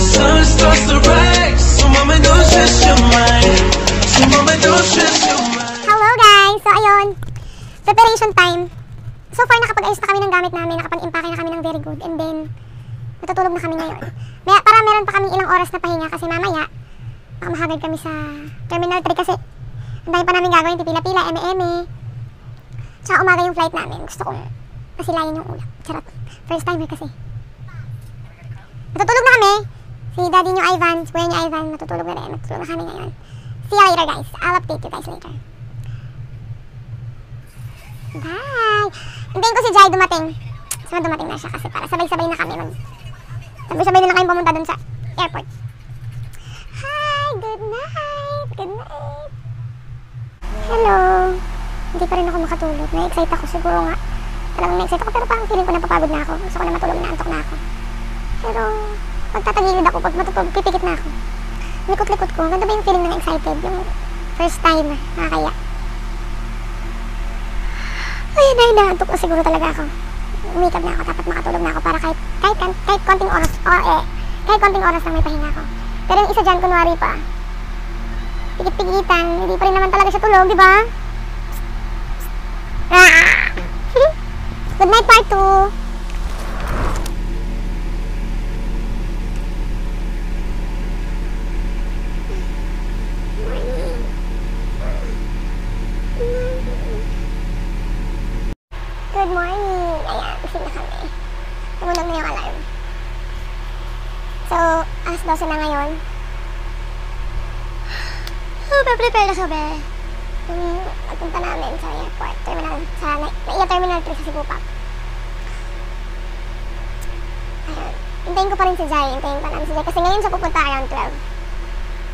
sun starts to rise. So mama, don't stress your mind. So mama, don't stress your mind. Hello guys! So ayun, preparation time. So far nakapag-ayos na kami ng gamit namin, nakapag-impake na kami ng very good. And then, natutulog na kami ngayon. Para meron pa kami ilang oras na pahinga kasi mamaya, baka mahagad kami sa Terminal 3 kasi ang dami pa namin gagawin, pipila-pila, eme-eme. Tsaka umaga yung flight namin. Gusto kong masilayan yung ulap. Charot. First timer kasi. Natutulog na kami. Si daddy nyo Ivan, si kuya nyo Ivan, natutulog na rin. Natutulog na kami ngayon. See you later guys. I'll update you guys later. Bye! Hintayin ko si Jai dumating. Sana dumating na siya kasi para sabay-sabay na kami. Sabay-sabay na lang kayong pumunta dun sa airport. Hi! Good night! Good night! Hello! Hindi pa rin ako makatulog. Na-excite ako siguro nga. Talagang na-excite ako pero parang feeling ko napapagod na ako. Gusto ko na matulog, naantok na ako. Pero pag tatagilid ako, pag matutulog, pipikit na ako. Likot-likot ko. Ganda ba yung feeling ng excited? Yung first time, nakakaya. Ayun na, naantok na siguro talaga ako. Umikap na ako, dapat makatulog na ako para kahit konting oras, kahit konting oras lang may pahinga ako. Pero yung isa dyan, kunwari pa, pigit-pigitan, hindi pa rin naman talaga siya tulog, di ba? Good night, part 2. Good morning! Ayan, gising na kami. Tumunog na yung alarm. So, alas 12 na ngayon. Prepare na kami. Magpunta namin sa airport. Terminal 3 sa Sigupak. Ayan. Hintayin ko pa rin si Jai. Hintayin pa namin si Jai. Kasi ngayon siya pupunta around 12.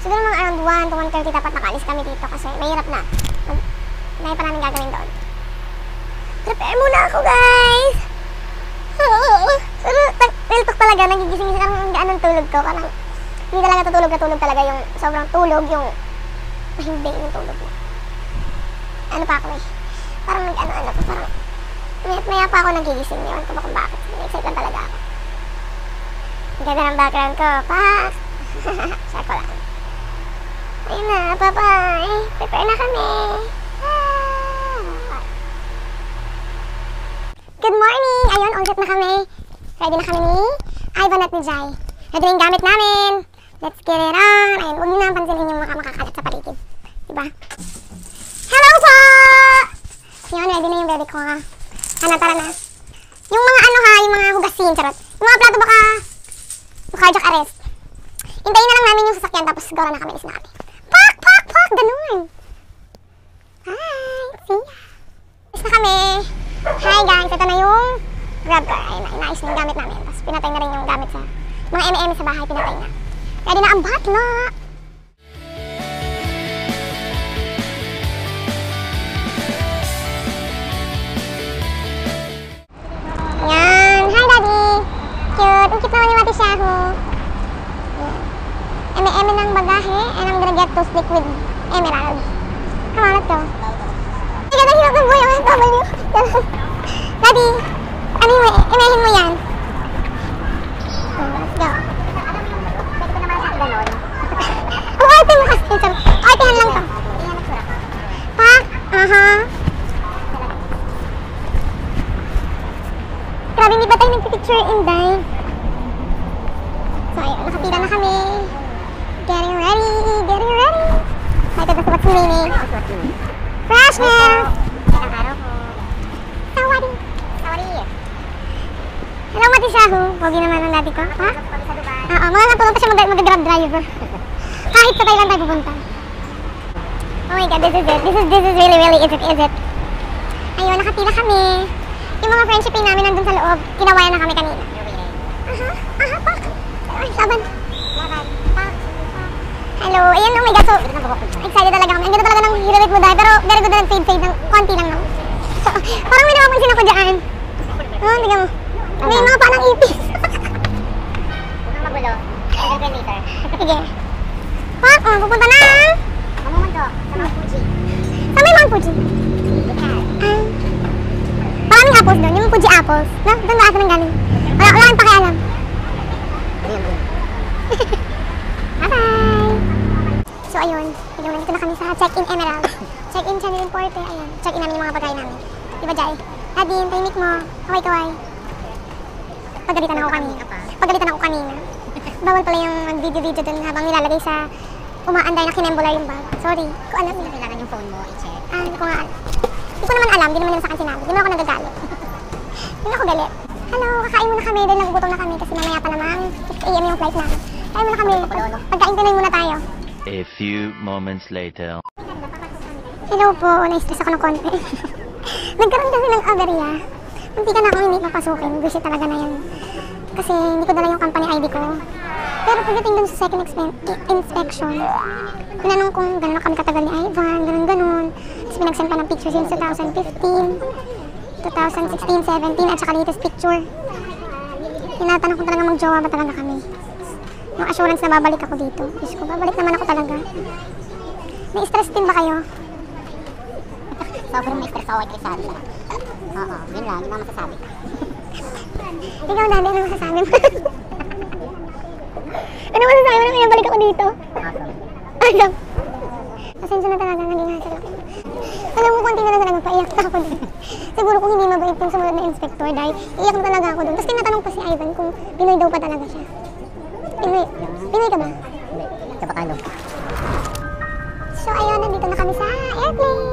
Siguro mga around 1 to 1:30 dapat nakaalis kami dito kasi mahirap na. Dahil pa namin gagawin doon. Prepare muna ako, guys! Pero, real talk talaga, nagigising ang gaan ng tulog ko. Parang, hindi talaga tutulog talaga yung sobrang tulog, yung mahimbing yung tulog mo. Ano pa ako eh. Parang nag-ano-ano ko, parang, maya pa ako nagigising. Ewan ko ba kung bakit. Excited lang talaga ako. Ang ganda ng background ko. Pak! Share ko lang. Ayun na, bye-bye! Prepare na kami! Good morning! Ayun, all set na kami. Ready na kami ni Ivan at ni Jai. Ready na yung gamit namin. Let's get it on. Ayun, huwag nyo na pansinin yung makakalat sa paligid. Diba? Hello po! Yun, ready na yung baby ko ha. Ano, tara na. Yung mga ano ha, yung mga hugasin, charot. Yung mga plato baka cardiac arrest. Hintayin na lang namin yung sasakyan tapos siguro na kami, alis na kami. Pak! Pak! Pak! Ganun! Hi! See ya! Alis na kami. Hi guys! Ito na yung grab car. Ayun na, inaayos na yung gamit namin. Tapos pinatay na rin yung gamit sa mga eme-eme sa bahay. Pinatay na. Ready na ang batla! Yan! Hi daddy! Cute! Ang cute naman yung Mati Shahu. Eme-eme ng bagahe. And I'm gonna get to sleep with emeralds. Come on, let's go. Ay, ganda hirap ng buhay. Ang tabal niyo. Daddy! Ano yung imehin mo yan? Let's go. Pwede ko naman sa ganon. Ang arte mo kasi. Artehan lang to. Pak! Aha. Grabe, hindi ba tayo nagpipicture in dine? So, ayun. Nakapila na kami. Getting ready. Getting ready. Ito na sa what's raining. Fresh hair! Magandang araw po. Sawari. Sawari. Hello, Mati Shahu. Pogi naman ang daddy ko. Ha? Oo, mga natulog pa siya mag-grab driver. Kahit sa Thailand tayo pupunta. Oh my god, this is it. This is really is it? Ayun, nakapila kami. Yung mga friendshiping namin nandun sa loob, kinawayan na kami kanina. Aha, pak. Ay, laban. Pak. Hello, ayun, oh my god, so excited talaga kami. Ang ganda talaga ng hero mo dahil, pero very good na nag-fade ng konti lang naman. Parang may nakapansin ako dyan. Oh, tignan mo. May mga panang ipis. Huwag kang magulo. Gagawin later. Sige. Pak, pupunta na. Mamumunto sa Mount Fuji. Saan may Mount Fuji? Maraming apples doon, yung Fuji apples. No? Doon ba asa nang galing? Wala kang pakialam. Diba, Jai? Nadine, tahimik mo. Kaway-kaway. Pagalitan ako kanina. Bawal pala yung mag-video-video dun habang nilalagay sa umaanday na kinembola yung bag. Sorry. Kung alam mo. Kailangan yung phone mo i-check. Hindi ko nga alam. Hindi ko naman alam. Hindi naman nila sa akin sinabi. Hindi naman ako nagagalit. Hindi ako galit. Hello, kakain muna kami dahil nagugutom na kami kasi mamaya pa namang 6 AM yung flight namin. Kain muna kami. Pagkain Pinoy muna tayo. A few moments later. Hello po, na-stress ako ng konti. Nagkaroon kasi ng aberya. Munti ka na akong hindi papasukin. Gusto talaga na yan. Kasi hindi ko dala yung company ID ko. Pero pagdating dun sa second inspection, tinanong kung gano'n na kami katagal ni Ivan, ganun-ganun. Tapos pinagsend pa ng picture since 2015, 2016, 17, at saka latest picture. Tinatanong ko talaga mag-jowa ba talaga kami. Yung assurance na babalik ako dito. Diyos ko, babalik naman ako talaga. May-stress din ba kayo? Sobrang may stress ako kay Crisan. Oo, yun lang. Yun ang masasabi ko. Ikaw, Daddy, ano masasabi mo? Ano masasabi mo na kaya balik ako dito? Awesome. Pasensya na talaga, naging hassle ako. Alam mo, konti na lang talaga, paiyak na ako din. Siguro kung hindi mabait yung sumunod na inspector, dahil iyak na talaga ako doon. Tapos tinatanong pa si Ivan kung Pinoy daw pa talaga siya. Pinoy ka ba? Hindi. Sa Bacano. So ayun, nandito na kami sa airplane.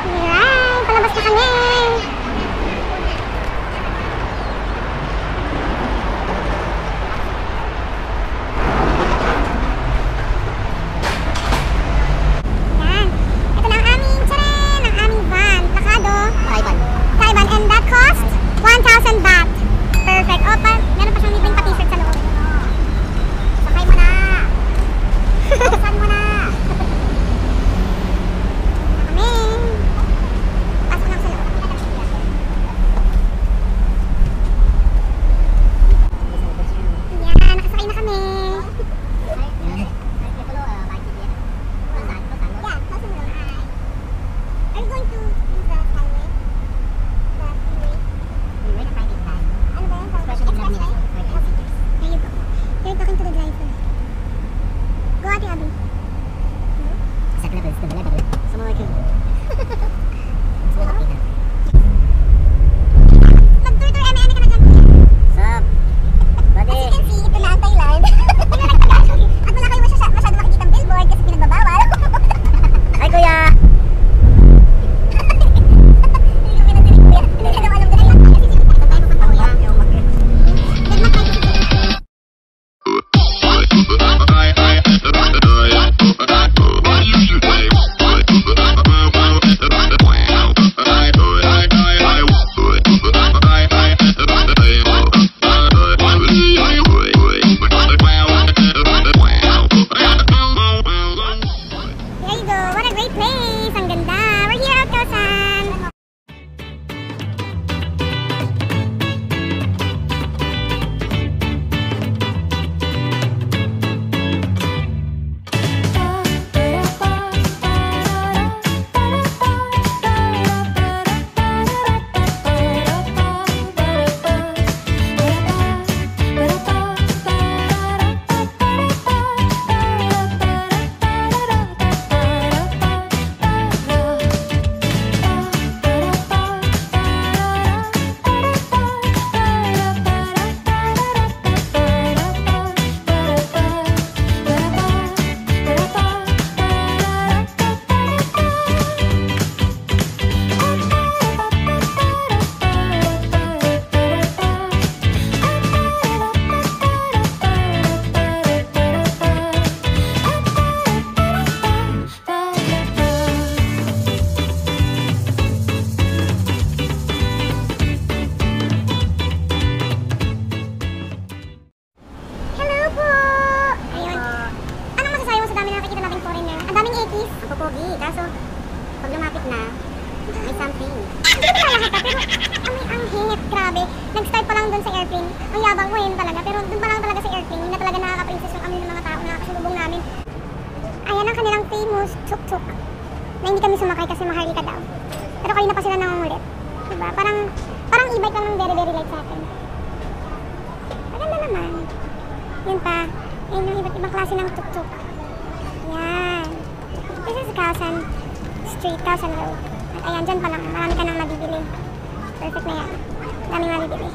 Alright, palabas na kami. Yan. Ito na ang aming tsarin, ang aming van. Lakado. Taiwan. Taiwan, and that cost 1,000 baht. Perfect. O, meron pa siyang libreng pa-t-shirt sa loob. Sakay mo na! Buksan mo na! Kami. Pasok lang sa loob. Yan, nakasakay na kami. Are you going to use the highway? The freeway? Ano ba yan? Expressway? There you go. You're talking to the driver. Go, Ate Abby. Mag-tour-tour, eme-eme ka na dyan. Sup? As you can see, ito na ang Thailand. At wala kayo masyado makikitang billboard kasi pinagbabawal. Hi, kuya! Hindi kami nagdinig kuya. Hindi ka daw alam na kailan. Kasi sinisakta tayo sa kuya. Nagmatay ko sa There you go. What a great place. Ang ganda. We're here at Kausan. Hello po! Ayun. Anong masasabi mo sa dami na nakikita nating foreigner? Ang daming 80s. Ang pupogi, kaso pag lumapit na, may something. Ang hingit, grabe. Nag-start pa lang dun sa airplane. Ang yabang ko yun talaga. Pero dun pa lang talaga sa airplane, yun na talaga nakaka-princess yung amoy ng mga tao na nakasalubong namin. Ayan ang kanilang famous tuk-tuk na hindi kami sumakay kasi maharlika daw. Pero kanina pa sila nangungulit. Diba? Parang e-bike lang ng very very light sa atin. Maganda naman. Yun pa. Ayun yung iba't ibang klase ng tuk-tuk. Yan. This is Kaosan Street, Kaosan Road. At ayan, dyan pa lang. Marami ka nang mabibili. Perfect na yan. Daming mabibili.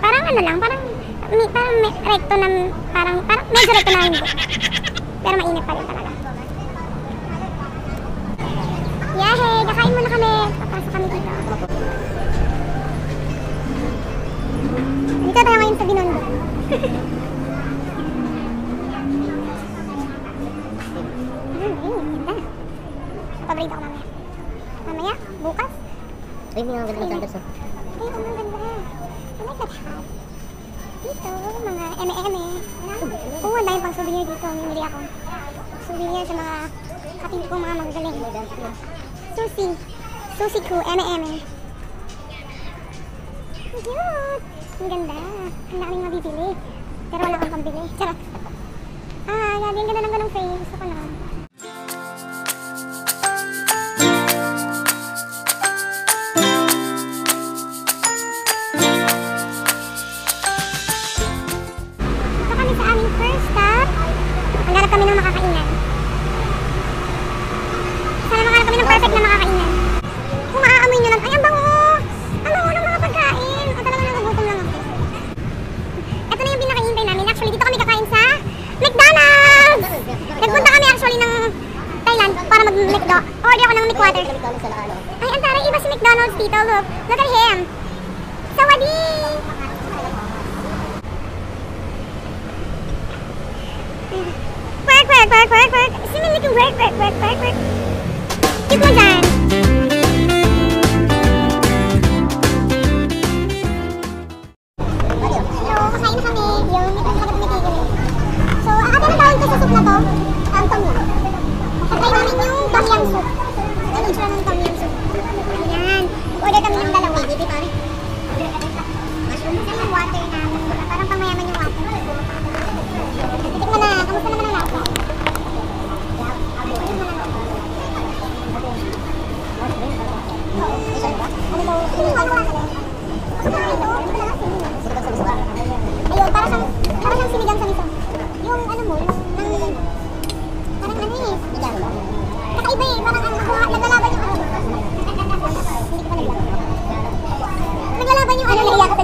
Parang ano lang, parang recto na, parang medyo recto na hindi. Pero mainit pa rin talaga. Yahey! Kakain muna kami. Papasok kami dito. Dito tayo ngayon sa Binondo. Ganda. Papabride ako mamaya. Mamaya? Bukas? Ay, hindi nga ganda ng sandals. Ay, ang ganda. I like that hat. Dito, mga eme-eme. Oo, ang dahil pang souvenir dito. Mimili ako. Souvenir sa mga kapili kong mga magagaling. Susi. Susi ko, eme-eme. Cute! Ang ganda. Ang daming mabibili. Pero wala akong pambili. Charot. Gabi, ang ganda ng ganong frame. Gusto ko na. Ito kami sa aming first stop. Maghanap kami ng makakainan. Sana maghanap kami ng perfect na makakainan. Kung maaamoy nyo lang, ay ang bango! Ang bango ng mga pagkain! Talaga nagugutom lang ako. Ito na yung pinakahihintay namin. Actually, dito kami kakain sa McDonald's! Nagpunta kami actually ng Thailand para mag-McDo. Order ako ng McWater. Ay, ang taray, iba si McDonald's dito. Look. Look at him. Sawadi! Work, work, work, work, work. Singin nito, work, work, work, work, work. Keep mo dyan. So, kakain na kami. Yung ito talaga tumitigil. So, ate na tawag ko sa soup na to. Tom yum. Try namin yung tom yum soup. Ano yung ng tom yum soup? Ayan. Order kami ng dalawa. Mushroom. Kasi yung water namin. Parang pamayaman yung water. Titik mo na. Kamusta naman ang lasa? Ayun, para siyang sinigang sa miso. Yung ano mo, yung parang ano eh. Kakaiba eh, parang ano, naglalaban yung ano. Hindi ko pa naglaban. Naglalaban yung ano, naiyak ka sa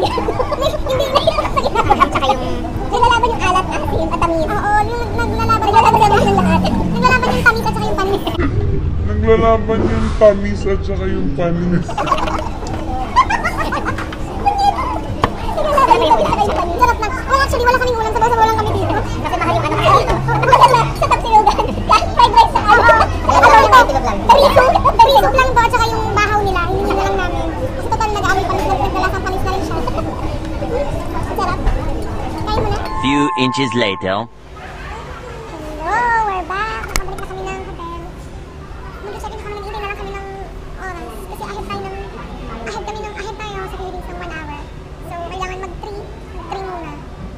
Hindi, naiyak ka sa ginawa. Tsaka yung, naglalaban yung alat, asin, at tamis. Oo, yung naglalaban yung lahat. Naglalaban yung tamis at saka yung panis. Naglalaban yung tamis at saka yung panis. Sarap lang. Well, actually, wala kaming ulam. Sabaw-sabaw lang kami dito. Kasi mahal yung anak ko dito. Wala. Sa Tapsilugan. Fried rice sa ano. Tarisok lang to. At saka yung bahaw nila. Hindi na lang namin. Kasi total nag-aamoy panis. Nagdalasang panis na rin siya. Sarap. Kain mo na. Few inches later. Hello, we're back. Nakabalik na kami ng hotel. Mag-check-in na kami. Nag-intay na lang kami ng oras. Kasi ahid tayo sa Philippines ng 1 hour. So, kailangan mag-3 muna.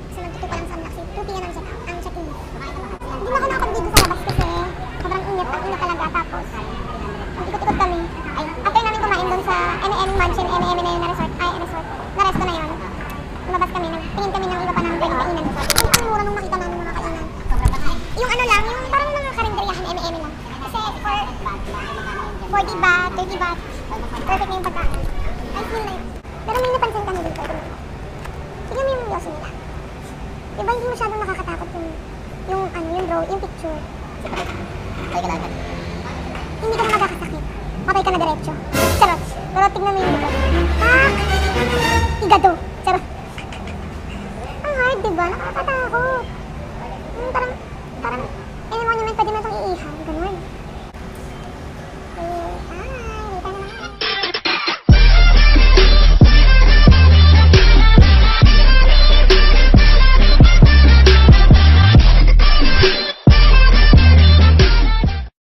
Kasi mag-2 pa lang sa unlock. 2 p.m. ang check-in. Hindi na ako nakapag-dito sa labas kasi sobrang init. Ang init talaga. Tapos, ikot-ikot kami. After namin kumain doon sa M&M Mansion, M&M na yun na resort. Na resto na yun. Lumabas kami. Tingin kami ng iba pa ng pwedeng kainan. Ang mura nung makita namin mga kainan. Yung ano lang, yung parang mga karinderyahan, M&M lang. Kasi for 40 baht, 30 baht, perfect na yung pagkain. I feel like, pero may napansin kami dito. Tingnan mo yung yosi nila. Diba hindi masyadong nakakatakot yung picture. Ay, kailangan. Hindi ka na magkakasakit. Patay ka na diretso. Charot. Pero tignan mo yung likod. Igado. Charot. Ang hard, diba? Nakakatakot. Parang